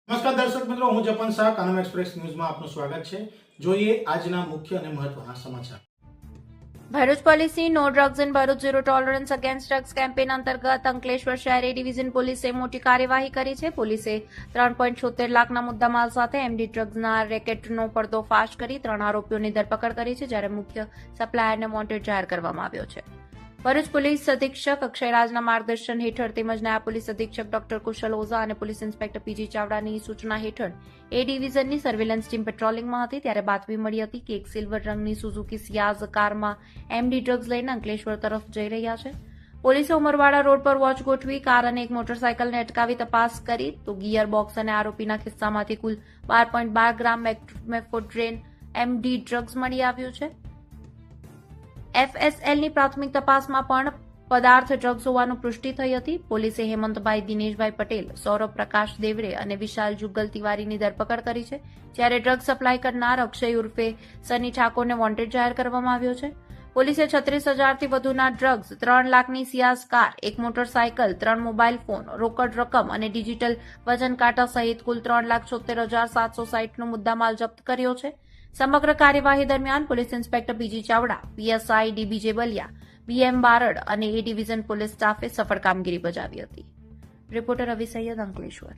નમસ્કાર દર્શક મિત્રો, હું જપન શાહ, કાનમ એક્સપ્રેસ ન્યૂઝમાં આપનું સ્વાગત છે. જોઈએ આજના મુખ્ય અને મહત્વના સમાચાર. ભરૂચ પોલીસની no drugs in Bharuch zero tolerance against drugs campaign અંતર્ગત અંકલેશ્વર શહેર એ ડિવિઝન પોલીસે મોટી કાર્યવાહી કરી છે. પોલીસે 3.76 લાખના મુદ્દામાલ સાથે એમડી ડ્રગ્સના રેકેટનો પર્દોફાશ કરી 3 આરોપીઓની ધરપકડ કરી છે, જ્યારે મુખ્ય સપ્લાયરને વોન્ટેડ જાહેર કરવામાં આવ્યો છે. ભરૂચ પોલીસ અધિક્ષક અક્ષયરાજના માર્ગદર્શન હેઠળ તેમજ નાયબ પોલીસ અધિક્ષક ડોક્ટર કુશલ ઓઝા અને પોલીસ ઇન્સ્પેક્ટર પીજી ચાવડાની સૂચના હેઠળ એ ડિવિઝનની સર્વેલન્સ ટીમ પેટ્રોલિંગમાં હતી ત્યારે બાતમી મળી હતી કે એક સિલ્વર રંગની સુઝુકી સિયાઝ કારમાં એમડી ડ્રગ્સ લઈને અંકલેશ્વર તરફ જઈ રહ્યા છે. પોલીસે ઉમરવાડા રોડ પર વોચ ગોઠવી કાર અને એક મોટરસાયકલને અટકાવી તપાસ કરી તો ગિયર બોક્સ અને આરોપીના ખિસ્સામાંથી કુલ 12.12 ગ્રામ મેફોડ્રેન એમડી ડ્રગ્સ મળી આવ્યું છે. એફએસએલની પ્રાથમિક તપાસમાં પણ પદાર્થ ડ્રગ્સ હોવાનું પુષ્ટિ થઈ હતી. પોલીસે હેમંતભાઈ દિનેશભાઈ પટેલ, સૌરભ પ્રકાશ દેવરે અને વિશાલ જુગલ તિવારીની ધરપકડ કરી છે, જ્યારે ડ્રગ્સ સપ્લાય કરનાર અક્ષય ઉર્ફે સની ઠાકોરને વોન્ટેડ જાહેર કરવામાં આવ્યો છે. પોલીસે 36,000થી વધુના ડ્રગ્સ, 3 લાખની સિયાઝ કાર, એક મોટરસાયકલ, 3 મોબાઈલ ફોન, રોકડ રકમ અને ડિજિટલ વજન કાંટા સહિત કુલ 3,76,760નો મુદ્દામાલ જપ્ત કર્યો છે. સમગ્ર કાર્યવાહી દરમિયાન police inspector PG Chavda, PSI DBJ Baliya, BM Barad અને એ ડિવિઝન પોલીસ સ્ટાફે સફળ કામગીરી બજાવી હતી. રિપોર્ટર રવિ સૈયદ, અંકલેશ્વર.